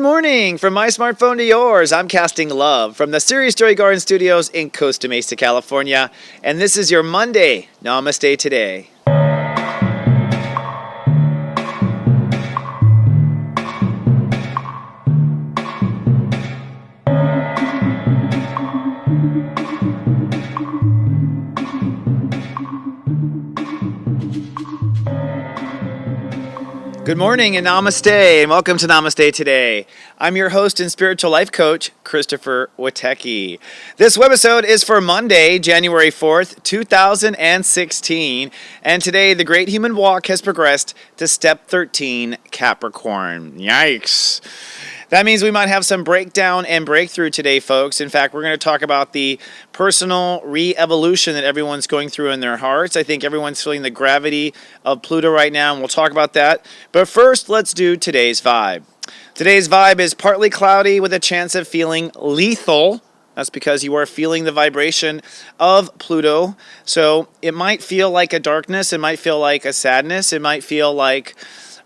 morning from my smartphone to yours. I'm casting love from the Serious Joy Garden Studios in Costa Mesa, California. And this is your Monday Namaste Today. Good morning and Namaste, and welcome to Namaste Today. I'm your host and spiritual life coach, Christopher Witecki. This webisode is for Monday, January 4th, 2016, and today the Great Human Walk has progressed to Step 13, Capricorn. Yikes! That means we might have some breakdown and breakthrough today, folks. In fact, we're going to talk about the personal re-evolution that everyone's going through in their hearts. I think everyone's feeling the gravity of Pluto right now, and we'll talk about that. But first, let's do today's vibe. Today's vibe is partly cloudy with a chance of feeling lethal. That's because you are feeling the vibration of Pluto. So it might feel like a darkness. It might feel like a sadness. It might feel like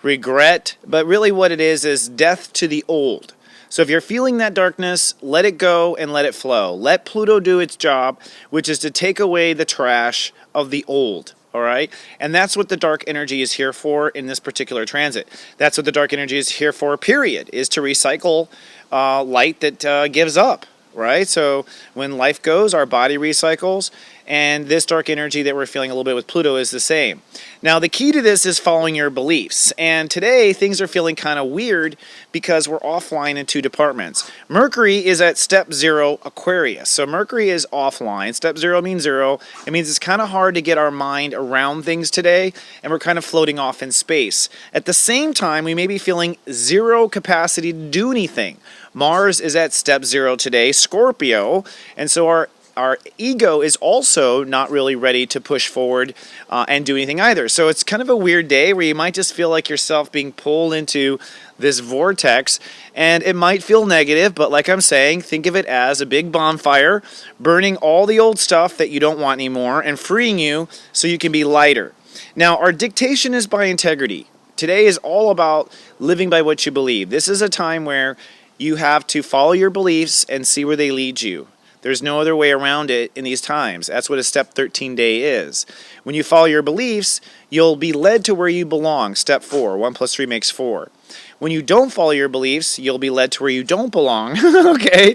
regret, but really what it is death to the old. So if you're feeling that darkness, let it go and let it flow. Let Pluto do its job, which is to take away the trash of the old. All right? And that's what the dark energy is here for in this particular transit. That's what the dark energy is here for, period, is to recycle light that gives up. Right? So when life goes, our body recycles, and this dark energy that we're feeling a little bit with Pluto is the same. Now, the key to this is following your beliefs. And today, things are feeling kind of weird because we're offline in two departments. Mercury is at step 0, Aquarius. So Mercury is offline. Step 0 means 0. It means it's kind of hard to get our mind around things today, and we're kind of floating off in space. At the same time, we may be feeling zero capacity to do anything. Mars is at step 0 today, Scorpio, and so our ego is also not really ready to push forward and do anything either. So it's kind of a weird day where you might just feel like yourself being pulled into this vortex, and it might feel negative, but like I'm saying, think of it as a big bonfire, burning all the old stuff that you don't want anymore and freeing you so you can be lighter. Now, our dictation is by integrity. Today is all about living by what you believe. This is a time where you have to follow your beliefs and see where they lead you. There's no other way around it in these times. That's what a Step 13 day is. When you follow your beliefs, you'll be led to where you belong. Step 4, 1 plus 3 makes 4. When you don't follow your beliefs, you'll be led to where you don't belong, okay?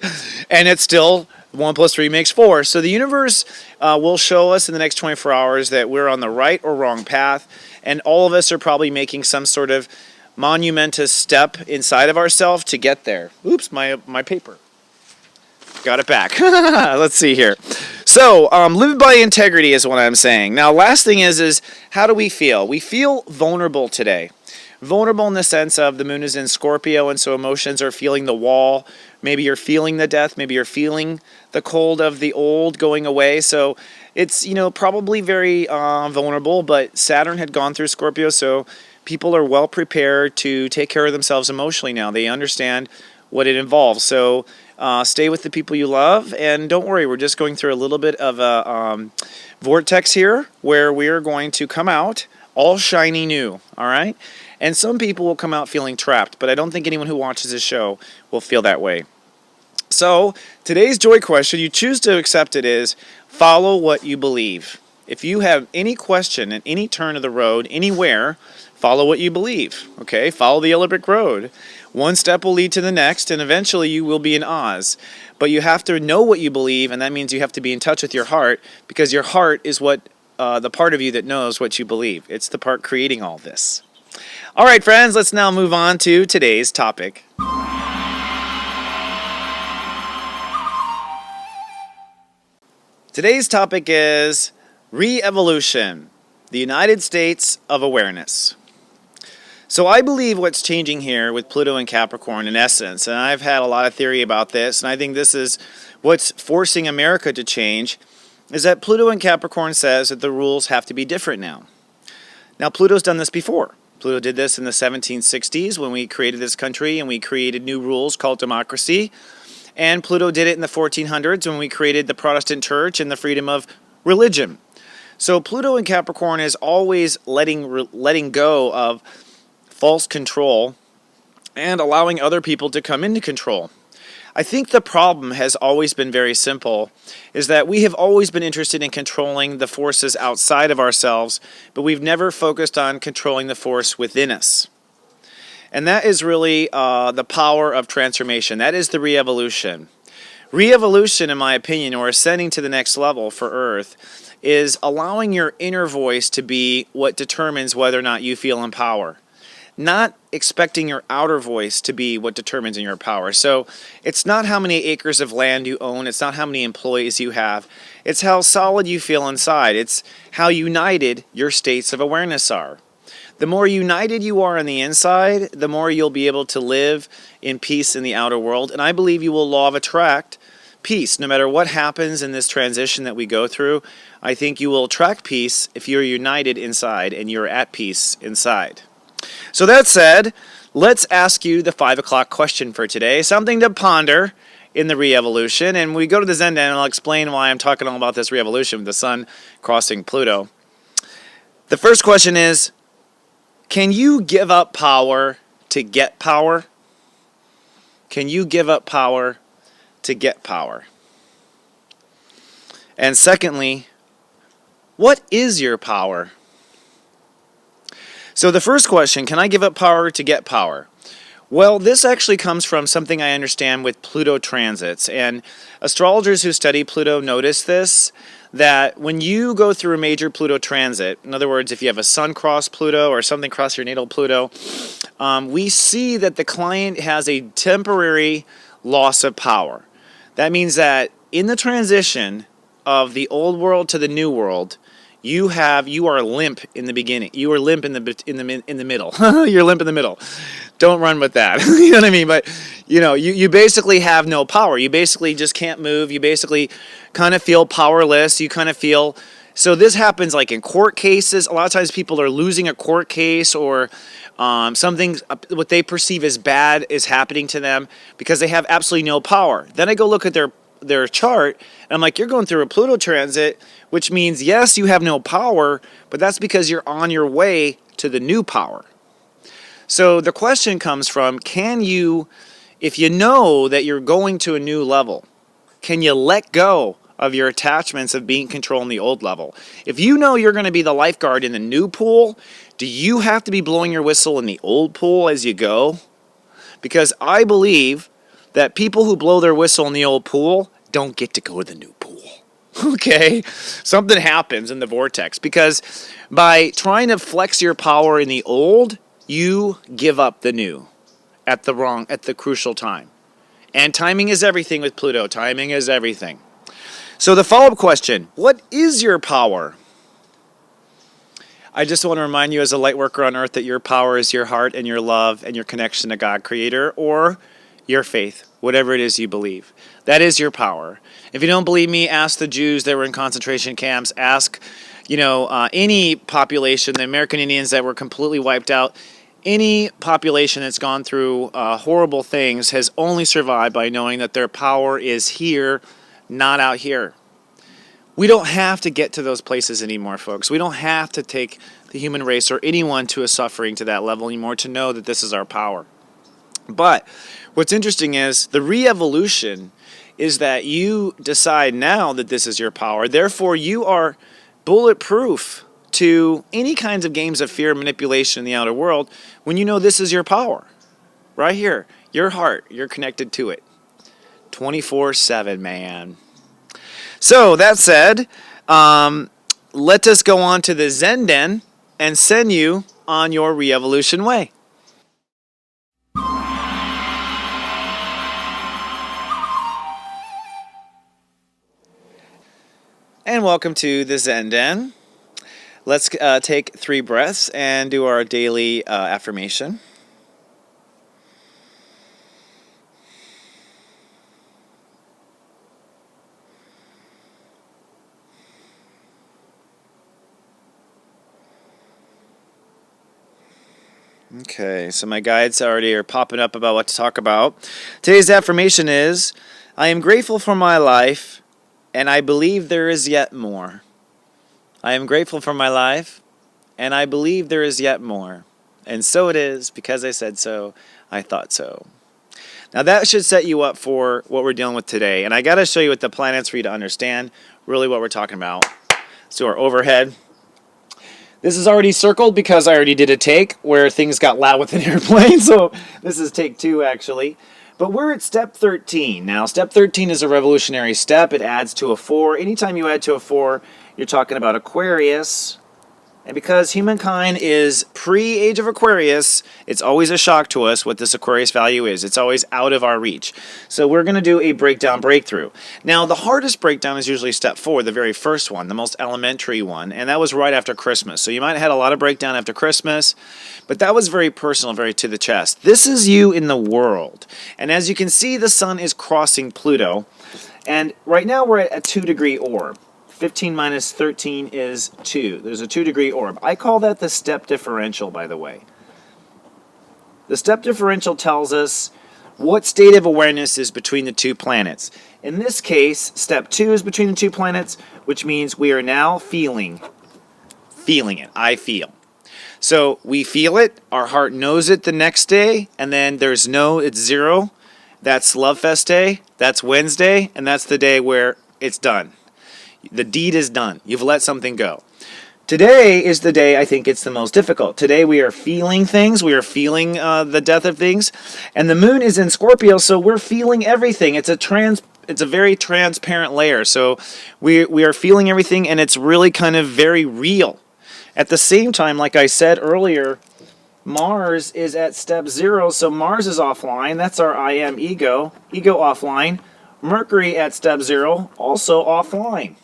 And it's still 1 plus 3 makes 4. So the universe will show us in the next 24 hours that we're on the right or wrong path, and all of us are probably making some sort of monumentous step inside of ourselves to get there. Oops, my paper. Got it back. Let's see here. So, live by integrity is what I'm saying. Now, last thing is how do we feel? We feel vulnerable today. Vulnerable in the sense of the moon is in Scorpio, and so emotions are feeling the wall. Maybe you're feeling the death. Maybe you're feeling the cold of the old going away. So it's, probably very vulnerable, but Saturn had gone through Scorpio, so people are well prepared to take care of themselves emotionally now. They understand what it involves. So stay with the people you love, and don't worry, we're just going through a little bit of a vortex here where we are going to come out all shiny new, all right? And some people will come out feeling trapped, but I don't think anyone who watches this show will feel that way. So today's joy question, you choose to accept it, is follow what you believe. If you have any question at any turn of the road, anywhere, follow what you believe, okay? Follow the yellow brick road. One step will lead to the next, and eventually you will be in Oz. But you have to know what you believe, and that means you have to be in touch with your heart, because your heart is what the part of you that knows what you believe. It's the part creating all this. All right, friends, let's now move on to today's topic. Today's topic is re-evolution, the United States of Awareness. So I believe what's changing here with Pluto and Capricorn in essence, and I've had a lot of theory about this, and I think this is what's forcing America to change, is that Pluto and Capricorn says that the rules have to be different now. Now, Pluto's done this before. Pluto did this in the 1760s when we created this country and we created new rules called democracy. And Pluto did it in the 1400s when we created the Protestant church and the freedom of religion. So Pluto in Capricorn is always letting go of false control and allowing other people to come into control. I think the problem has always been very simple, is that we have always been interested in controlling the forces outside of ourselves, but we've never focused on controlling the force within us. And that is really the power of transformation. That is the re-evolution. Re-evolution, in my opinion, or ascending to the next level for Earth, is allowing your inner voice to be what determines whether or not you feel in power. Not expecting your outer voice to be what determines your power. So it's not how many acres of land you own, it's not how many employees you have, it's how solid you feel inside. It's how united your states of awareness are. The more united you are on the inside, the more you'll be able to live in peace in the outer world. And I believe you will law of attract peace. No matter what happens in this transition that we go through, I think you will attract peace if you're united inside and you're at peace inside. So that said, let's ask you the 5 o'clock question for today, something to ponder in the re-evolution. And we go to the Zen Den, and I'll explain why I'm talking all about this re-evolution with the sun crossing Pluto. The first question is, can you give up power to get power? Can you give up power to get power? And secondly, what is your power? So the first question, can I give up power to get power? Well, this actually comes from something I understand with Pluto transits. And astrologers who study Pluto notice this, that when you go through a major Pluto transit, in other words, if you have a sun cross Pluto or something cross your natal Pluto, we see that the client has a temporary loss of power. That means that in the transition of the old world to the new world, you are limp in the beginning. You are limp in the middle. You're limp in the middle. Don't run with that. You know what I mean? But you basically have no power. You basically just can't move. You basically kind of feel powerless. You kind of feel. So this happens like in court cases. A lot of times people are losing a court case, or something what they perceive as bad is happening to them because they have absolutely no power. Then I go look at their chart, and I'm like, you're going through a Pluto transit, which means, yes, you have no power, but that's because you're on your way to the new power. So the question comes from, can you, if you know that you're going to a new level, can you let go of your attachments of being controlled in the old level? If you know you're going to be the lifeguard in the new pool, do you have to be blowing your whistle in the old pool as you go? Because I believe that people who blow their whistle in the old pool don't get to go to the new pool. Okay? Something happens in the vortex, because by trying to flex your power in the old, you give up the new at the crucial time. And timing is everything with Pluto. Timing is everything. So the follow-up question, what is your power? I just want to remind you as a light worker on earth that your power is your heart and your love and your connection to God Creator, or your faith, whatever it is you believe. That is your power. If you don't believe me, ask the Jews that were in concentration camps. Ask, any population, the American Indians that were completely wiped out. Any population that's gone through horrible things has only survived by knowing that their power is here, not out here. We don't have to get to those places anymore, folks. We don't have to take the human race or anyone to a suffering to that level anymore to know that this is our power. But what's interesting is the re-evolution is that you decide now that this is your power. Therefore, you are bulletproof to any kinds of games of fear and manipulation in the outer world when you know this is your power. Right here, your heart, you're connected to it. 24/7, man. So that said, let us go on to the Zen Den and send you on your re-evolution way. And welcome to the Zen Den. Let's take 3 breaths and do our daily affirmation. Okay, so my guides already are popping up about what to talk about. Today's affirmation is, I am grateful for my life, and I believe there is yet more. I am grateful for my life, and I believe there is yet more. And so it is, because I said so. I thought so. Now that should set you up for what we're dealing with today. And I got to show you with the planets for you to understand really what we're talking about. So our overhead. This is already circled because I already did a take where things got loud with an airplane. So this is take 2 actually. But we're at step 13. Now step 13 is a revolutionary step. It adds to a 4. Anytime you add to a 4, you're talking about Aquarius. And because humankind is pre-age of Aquarius, it's always a shock to us what this Aquarius value is. It's always out of our reach. So we're going to do a breakdown breakthrough. Now, the hardest breakdown is usually step 4, the very first one, the most elementary one, and that was right after Christmas. So you might have had a lot of breakdown after Christmas, but that was very personal, very to the chest. This is you in the world. And as you can see, the sun is crossing Pluto, and right now we're at a 2-degree orb. 15 minus 13 is 2. There's a 2-degree orb. I call that the step differential, by the way. The step differential tells us what state of awareness is between the two planets. In this case, step 2 is between the two planets, which means we are now feeling it. I feel. So we feel it, our heart knows it the next day, and then there's it's 0. That's Love Fest Day, that's Wednesday, and that's the day where it's done. The deed is done. You've let something go. Today is the day I think it's the most difficult. Today we are feeling things. We are feeling the death of things. And the moon is in Scorpio, so we're feeling everything. It's a very transparent layer. So we are feeling everything, and it's really kind of very real. At the same time, like I said earlier, Mars is at step 0, so Mars is offline. That's our I am ego. Ego offline. Mercury at step 0, also offline.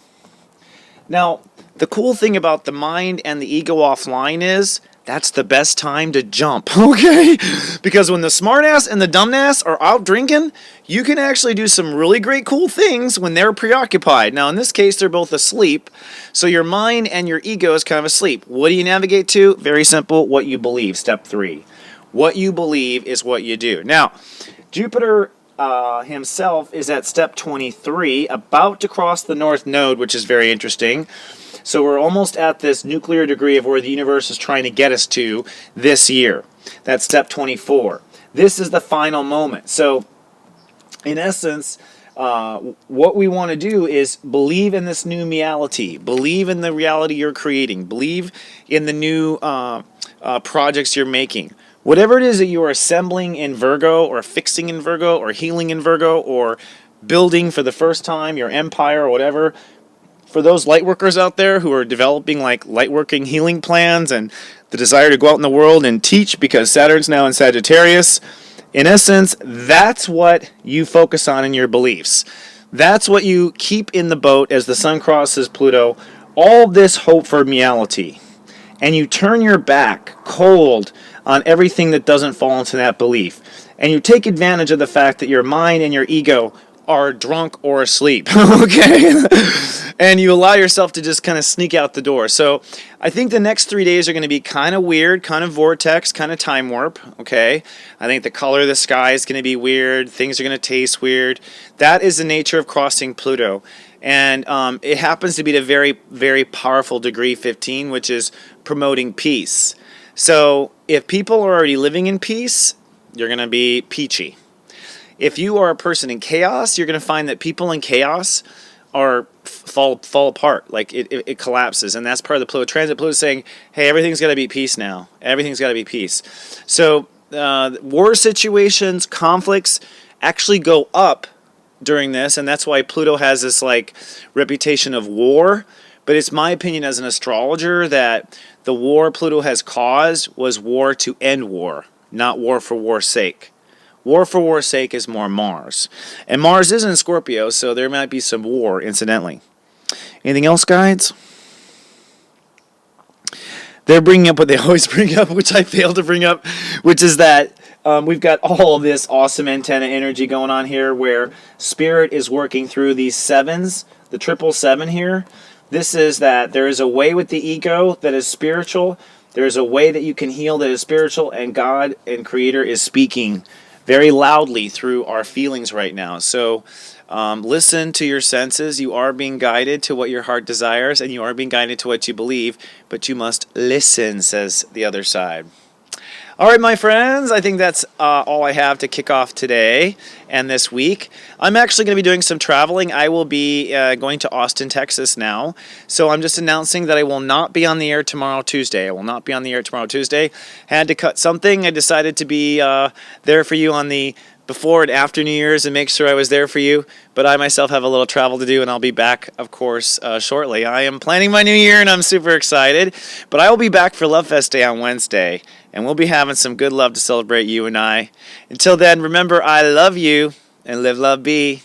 Now, the cool thing about the mind and the ego offline is that's the best time to jump, okay? Because when the smartass and the dumbass are out drinking, you can actually do some really great cool things when they're preoccupied. Now, in this case, they're both asleep, so your mind and your ego is kind of asleep. What do you navigate to? Very simple, what you believe, step 3. What you believe is what you do. Now, Jupiter himself is at step 23, about to cross the North Node, which is very interesting. So we're almost at this nuclear degree of where the universe is trying to get us to this year. That's step 24. This is the final moment. So, in essence, what we want to do is believe in this new reality. Believe in the reality you're creating. Believe in the new projects you're making. Whatever it is that you are assembling in Virgo, or fixing in Virgo, or healing in Virgo, or building for the first time, your empire or whatever, for those light workers out there who are developing like light working healing plans and the desire to go out in the world and teach because Saturn's now in Sagittarius, in essence, that's what you focus on in your beliefs. That's what you keep in the boat as the sun crosses Pluto, all this hope for reality. And you turn your back cold on everything that doesn't fall into that belief. And you take advantage of the fact that your mind and your ego are drunk or asleep, okay? And you allow yourself to just kind of sneak out the door. So I think the next 3 days are going to be kind of weird, kind of vortex, kind of time warp, okay? I think the color of the sky is going to be weird. Things are going to taste weird. That is the nature of crossing Pluto. And it happens to be a very, very powerful degree 15, which is promoting peace. So if people are already living in peace, you're going to be peachy. If you are a person in chaos, you're going to find that people in chaos fall apart. Like it collapses. And that's part of the Pluto transit. Pluto is saying, hey, everything's got to be peace now. Everything's got to be peace. So war situations, conflicts actually go up during this, and that's why Pluto has this like reputation of war. But it's my opinion as an astrologer that the war Pluto has caused was war to end war, not war for war's sake. War for war's sake is more Mars. And Mars is in Scorpio, so there might be some war, incidentally. Anything else, guides? They're bringing up what they always bring up, which I failed to bring up, which is that we've got all of this awesome antenna energy going on here where Spirit is working through these sevens, the 777 here. This is that there is a way with the ego that is spiritual. There is a way that you can heal that is spiritual, and God and Creator is speaking very loudly through our feelings right now. So listen to your senses. You are being guided to what your heart desires, and you are being guided to what you believe, but you must listen, says the other side. All right, my friends, I think that's all I have to kick off today and this week. I'm actually going to be doing some traveling. I will be going to Austin, Texas now. So I'm just announcing that I will not be on the air tomorrow, Tuesday. Had to cut something. I decided to be there for you on the before and after New Year's and make sure I was there for you. But I myself have a little travel to do, and I'll be back, of course, shortly. I am planning my new year, and I'm super excited. But I will be back for Love Fest Day on Wednesday, and we'll be having some good love to celebrate, you and I. Until then, remember, I love you, and live, love, be.